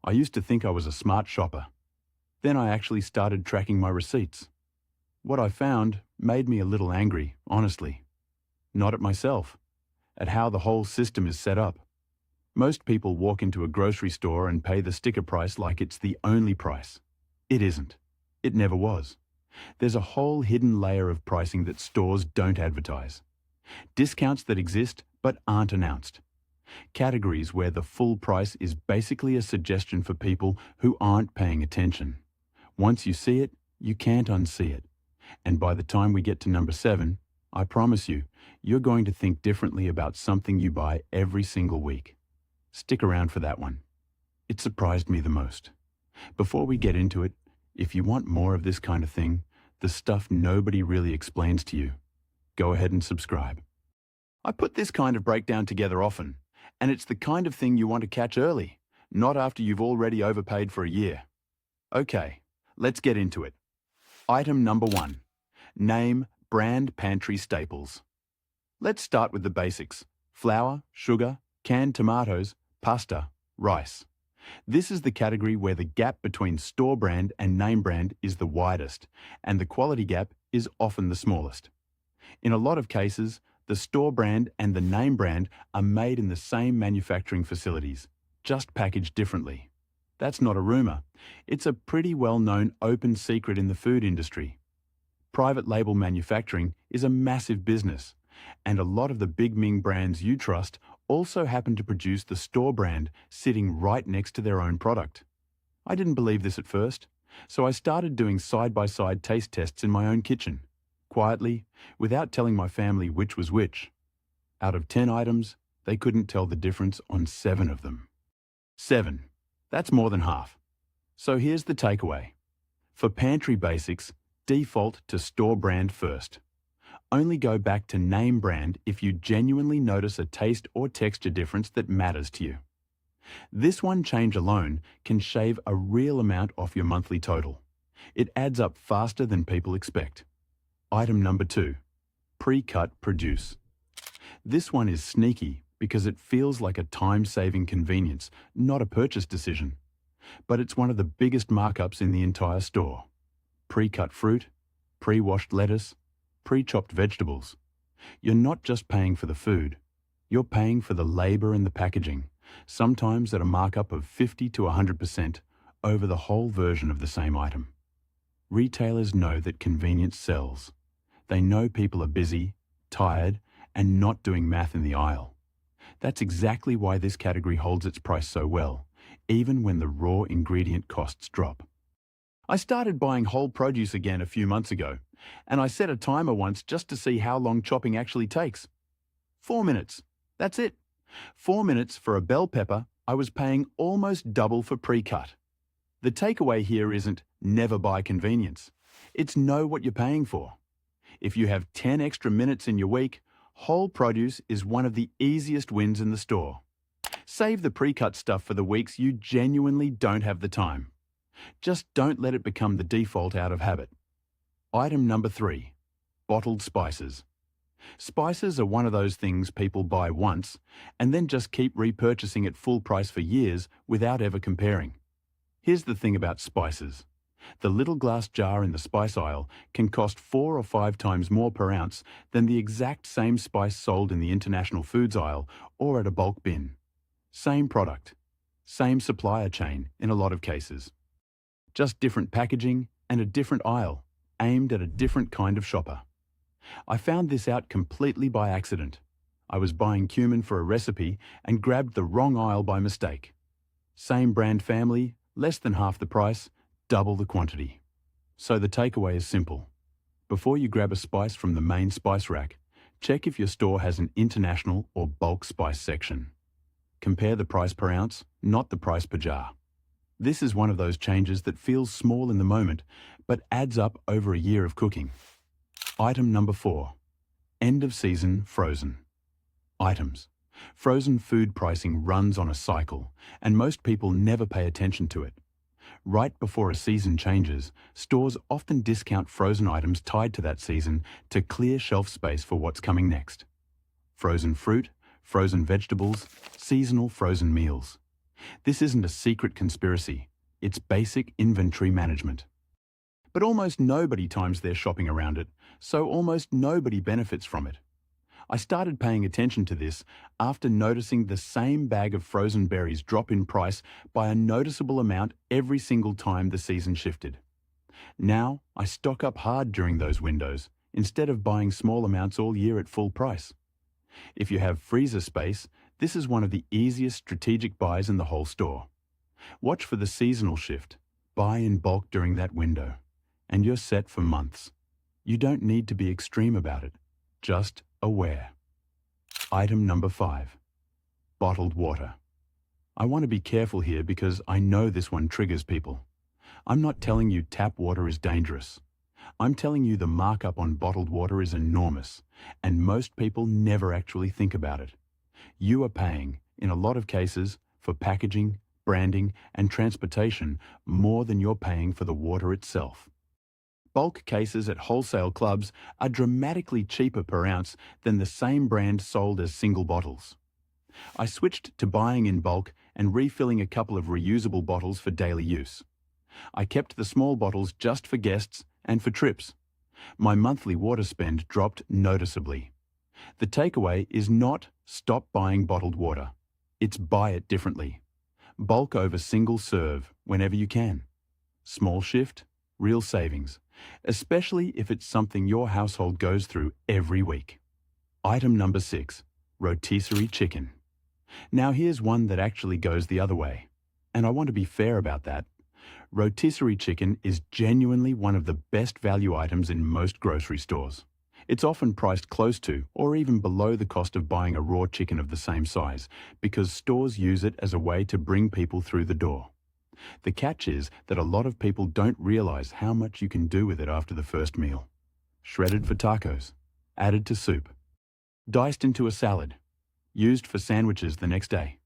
I used to think I was a smart shopper. Then I actually started tracking my receipts. What I found made me a little angry, honestly. Not at myself, at how the whole system is set up. Most people walk into a grocery store and pay the sticker price like it's the only price. It isn't. It never was. There's a whole hidden layer of pricing that stores don't advertise. Discounts that exist but aren't announced. Categories where the full price is basically a suggestion for people who aren't paying attention. Once you see it, you can't unsee it. And by the time we get to number 7, I promise you, you're going to think differently about something you buy every single week. Stick around for that one. It surprised me the most. Before we get into it, if you want more of this kind of thing, the stuff nobody really explains to you, go ahead and subscribe. I put this kind of breakdown together often, and it's the kind of thing you want to catch early, not after you've already overpaid for a year. Okay, let's get into it. Item number 1. Name brand pantry staples. Let's start with the basics. Flour, sugar, canned tomatoes, pasta, rice. This is the category where the gap between store brand and name brand is the widest, and the quality gap is often the smallest. In a lot of cases, the store brand and the name brand are made in the same manufacturing facilities, just packaged differently. That's not a rumor. It's a pretty well-known open secret in the food industry. Private label manufacturing is a massive business, and a lot of the big Ming brands you trust also happen to produce the store brand sitting right next to their own product. I didn't believe this at first, so I started doing side-by-side taste tests in my own kitchen, quietly, without telling my family which was which. Out of 10 items, they couldn't tell the difference on 7 of them. 7. That's more than half. So here's the takeaway. For pantry basics, default to store brand first. Only go back to name brand if you genuinely notice a taste or texture difference that matters to you. This one change alone can shave a real amount off your monthly total. It adds up faster than people expect. Item number 2. Pre-cut produce. This one is sneaky because it feels like a time-saving convenience, not a purchase decision. But it's one of the biggest markups in the entire store. Pre-cut fruit, pre-washed lettuce, pre-chopped vegetables. You're not just paying for the food, you're paying for the labor and the packaging, sometimes at a markup of 50 to 100% over the whole version of the same item. Retailers know that convenience sells. They know people are busy, tired, and not doing math in the aisle. That's exactly why this category holds its price so well, even when the raw ingredient costs drop. I started buying whole produce again a few months ago, and I set a timer once just to see how long chopping actually takes. 4 minutes. That's it. 4 minutes for a bell pepper, I was paying almost double for pre-cut. The takeaway here isn't never buy convenience. It's know what you're paying for. If you have 10 extra minutes in your week, whole produce is one of the easiest wins in the store. Save the pre-cut stuff for the weeks you genuinely don't have the time. Just don't let it become the default out of habit. Item number 3. Bottled spices. Spices are one of those things people buy once and then just keep repurchasing at full price for years without ever comparing. Here's the thing about spices. The little glass jar in the spice aisle can cost 4 or 5 times more per ounce than the exact same spice sold in the international foods aisle or at a bulk bin. Same product, same supplier chain in a lot of cases. Just different packaging and a different aisle, aimed at a different kind of shopper. I found this out completely by accident. I was buying cumin for a recipe and grabbed the wrong aisle by mistake. Same brand family, less than half the price, double the quantity. So the takeaway is simple. Before you grab a spice from the main spice rack, check if your store has an international or bulk spice section. Compare the price per ounce, not the price per jar. This is one of those changes that feels small in the moment, but adds up over a year of cooking. Item number 4. End of season frozen. Items. Frozen food pricing runs on a cycle, and most people never pay attention to it. Right before a season changes, stores often discount frozen items tied to that season to clear shelf space for what's coming next. Frozen fruit, frozen vegetables, seasonal frozen meals. This isn't a secret conspiracy. It's basic inventory management. But almost nobody times their shopping around it, so almost nobody benefits from it. I started paying attention to this after noticing the same bag of frozen berries drop in price by a noticeable amount every single time the season shifted. Now, I stock up hard during those windows, instead of buying small amounts all year at full price. If you have freezer space, this is one of the easiest strategic buys in the whole store. Watch for the seasonal shift. Buy in bulk during that window, and you're set for months. You don't need to be extreme about it, just aware. Item number 5. Bottled water. I want to be careful here because I know this one triggers people. I'm not telling you tap water is dangerous. I'm telling you the markup on bottled water is enormous, and most people never actually think about it. You are paying, in a lot of cases, for packaging, branding, and transportation more than you're paying for the water itself. Bulk cases at wholesale clubs are dramatically cheaper per ounce than the same brand sold as single bottles. I switched to buying in bulk and refilling a couple of reusable bottles for daily use. I kept the small bottles just for guests and for trips. My monthly water spend dropped noticeably. The takeaway is not stop buying bottled water. It's buy it differently. Bulk over single serve whenever you can. Small shift, real savings, especially if it's something your household goes through every week. Item number 6, rotisserie chicken. Now here's one that actually goes the other way, and I want to be fair about that. Rotisserie chicken is genuinely one of the best value items in most grocery stores. It's often priced close to or even below the cost of buying a raw chicken of the same size because stores use it as a way to bring people through the door. The catch is that a lot of people don't realize how much you can do with it after the first meal. Shredded for tacos, added to soup, diced into a salad, used for sandwiches the next day.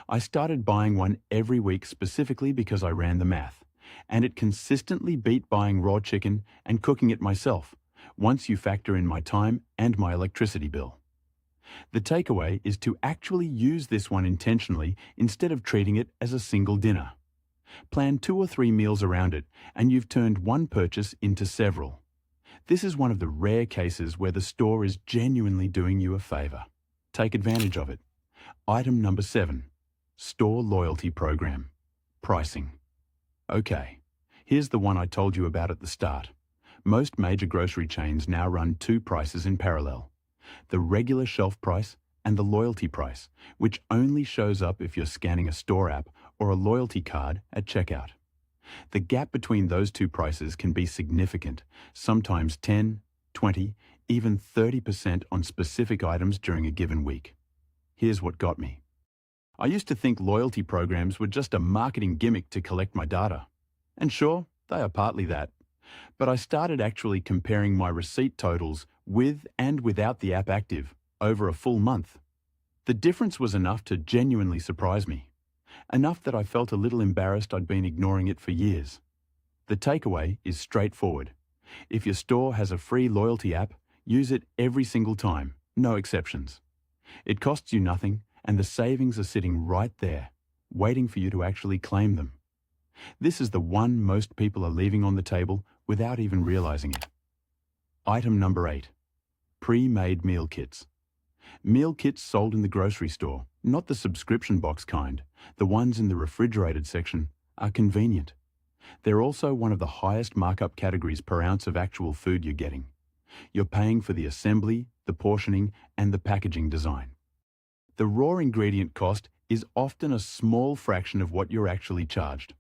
I started buying one every week specifically because I ran the math, and it consistently beat buying raw chicken and cooking it myself, once you factor in my time and my electricity bill. The takeaway is to actually use this one intentionally instead of treating it as a single dinner. Plan 2 or 3 meals around it, and you've turned one purchase into several. This is one of the rare cases where the store is genuinely doing you a favor. Take advantage of it. Item number 7. Store loyalty program. Pricing. Okay, here's the one I told you about at the start. Most major grocery chains now run 2 prices in parallel. The regular shelf price and the loyalty price, which only shows up if you're scanning a store app or a loyalty card at checkout. The gap between those 2 prices can be significant, sometimes 10, 20, even 30% on specific items during a given week. Here's what got me. I used to think loyalty programs were just a marketing gimmick to collect my data. And sure, they are partly that. But I started actually comparing my receipt totals with and without the app active over a full month. The difference was enough to genuinely surprise me. Enough that I felt a little embarrassed I'd been ignoring it for years. The takeaway is straightforward. If your store has a free loyalty app, use it every single time, no exceptions. It costs you nothing, and the savings are sitting right there, waiting for you to actually claim them. This is the one most people are leaving on the table without even realizing it. Item number 8. Pre-made meal kits. Meal kits sold in the grocery store, not the subscription box kind, the ones in the refrigerated section, are convenient. They're also one of the highest markup categories per ounce of actual food you're getting. You're paying for the assembly, the portioning, and the packaging design. The raw ingredient cost is often a small fraction of what you're actually charged.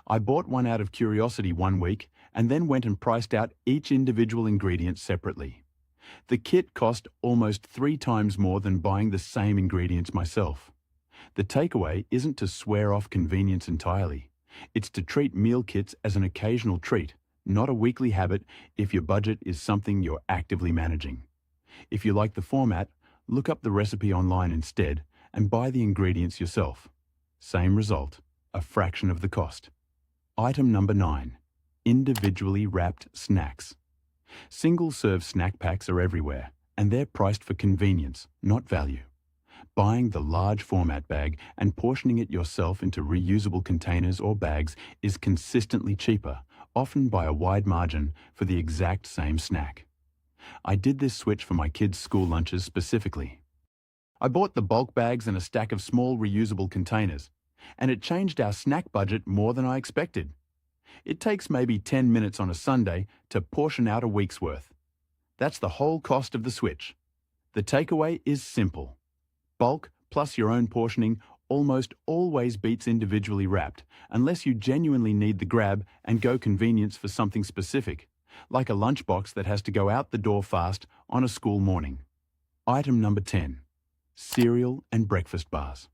I bought one out of curiosity one week and then went and priced out each individual ingredient separately. The kit cost almost 3 times more than buying the same ingredients myself. The takeaway isn't to swear off convenience entirely. It's to treat meal kits as an occasional treat, not a weekly habit if your budget is something you're actively managing. If you like the format, look up the recipe online instead and buy the ingredients yourself. Same result, a fraction of the cost. Item number 9. Individually wrapped snacks. Single-serve snack packs are everywhere, and they're priced for convenience, not value. Buying the large format bag and portioning it yourself into reusable containers or bags is consistently cheaper, often by a wide margin, for the exact same snack. I did this switch for my kids' school lunches specifically. I bought the bulk bags and a stack of small reusable containers, and it changed our snack budget more than I expected. It takes maybe 10 minutes on a Sunday to portion out a week's worth. That's the whole cost of the switch. The takeaway is simple. Bulk plus your own portioning almost always beats individually wrapped, unless you genuinely need the grab and go convenience for something specific, like a lunchbox that has to go out the door fast on a school morning. Item number 10. Cereal and breakfast bars.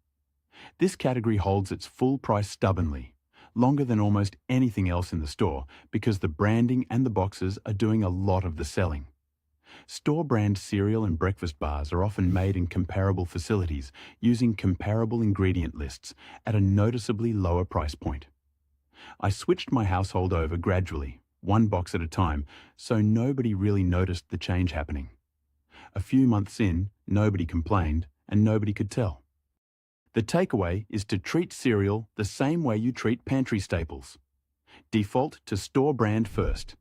This category holds its full price stubbornly, longer than almost anything else in the store, because the branding and the boxes are doing a lot of the selling. Store-brand cereal and breakfast bars are often made in comparable facilities using comparable ingredient lists at a noticeably lower price point. I switched my household over gradually, one box at a time, so nobody really noticed the change happening. A few months in, nobody complained and nobody could tell. The takeaway is to treat cereal the same way you treat pantry staples. Default to store brand first.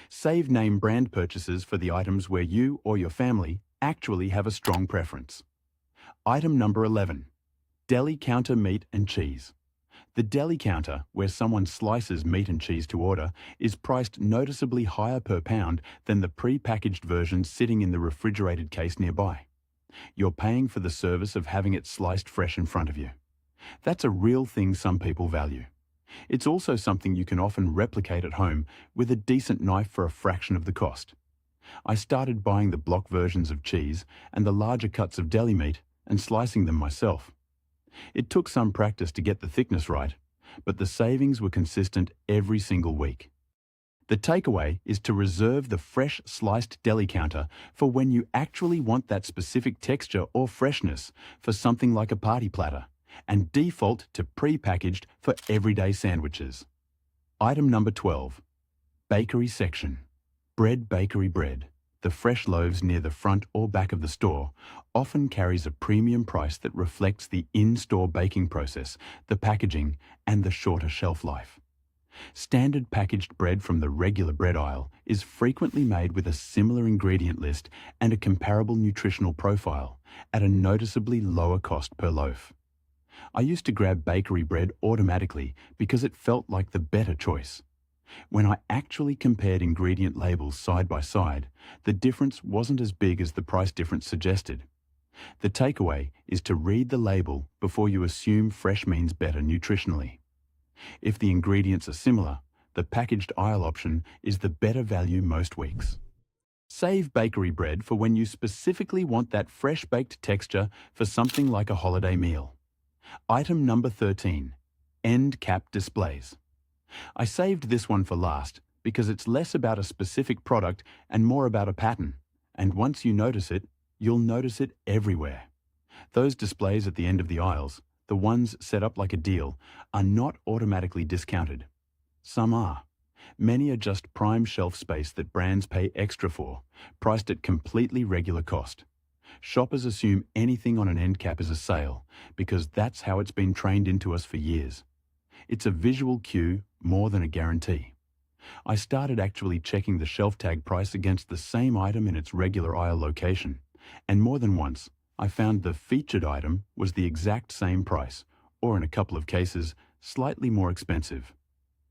Save name brand purchases for the items where you or your family actually have a strong preference. Item number 11. Deli counter meat and cheese. The deli counter, where someone slices meat and cheese to order, is priced noticeably higher per pound than the pre-packaged versions sitting in the refrigerated case nearby. You're paying for the service of having it sliced fresh in front of you. That's a real thing some people value. It's also something you can often replicate at home with a decent knife for a fraction of the cost. I started buying the block versions of cheese and the larger cuts of deli meat and slicing them myself. It took some practice to get the thickness right, but the savings were consistent every single week. The takeaway is to reserve the fresh sliced deli counter for when you actually want that specific texture or freshness for something like a party platter, and default to pre-packaged for everyday sandwiches. Item number 12. Bakery section. Bread bakery bread, the fresh loaves near the front or back of the store, often carries a premium price that reflects the in-store baking process, the packaging, and the shorter shelf life. Standard packaged bread from the regular bread aisle is frequently made with a similar ingredient list and a comparable nutritional profile at a noticeably lower cost per loaf. I used to grab bakery bread automatically because it felt like the better choice. When I actually compared ingredient labels side by side, the difference wasn't as big as the price difference suggested. The takeaway is to read the label before you assume fresh means better nutritionally. If the ingredients are similar, the packaged aisle option is the better value most weeks. Save bakery bread for when you specifically want that fresh baked texture for something like a holiday meal. Item number 13. End cap displays. I saved this one for last because it's less about a specific product and more about a pattern, and once you notice it, you'll notice it everywhere. Those displays at the end of the aisles, the ones set up like a deal, are not automatically discounted. Some are. Many are just prime shelf space that brands pay extra for, priced at completely regular cost. Shoppers assume anything on an end cap is a sale because that's how it's been trained into us for years. It's a visual cue more than a guarantee. I started actually checking the shelf tag price against the same item in its regular aisle location, and more than once, I found the featured item was the exact same price, or in a couple of cases, slightly more expensive.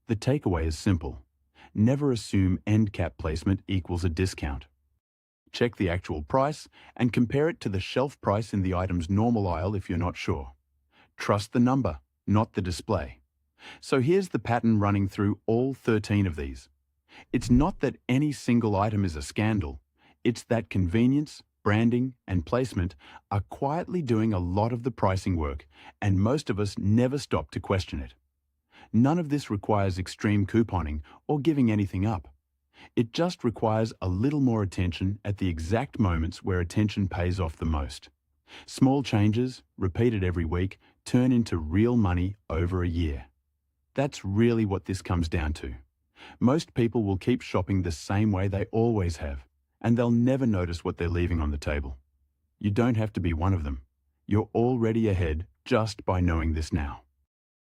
The takeaway is simple. Never assume end cap placement equals a discount. Check the actual price and compare it to the shelf price in the item's normal aisle if you're not sure. Trust the number, not the display. So here's the pattern running through all 13 of these. It's not that any single item is a scandal. It's that convenience, branding, and placement are quietly doing a lot of the pricing work, and most of us never stop to question it. None of this requires extreme couponing or giving anything up. It just requires a little more attention at the exact moments where attention pays off the most. Small changes, repeated every week, turn into real money over a year. That's really what this comes down to. Most people will keep shopping the same way they always have, and they'll never notice what they're leaving on the table. You don't have to be one of them. You're already ahead just by knowing this now.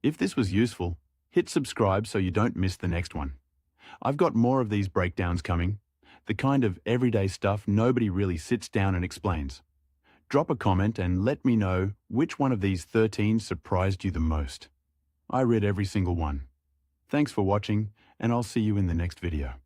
If this was useful, hit subscribe so you don't miss the next one. I've got more of these breakdowns coming, the kind of everyday stuff nobody really sits down and explains. Drop a comment and let me know which one of these 13 surprised you the most. I read every single one. Thanks for watching, and I'll see you in the next video.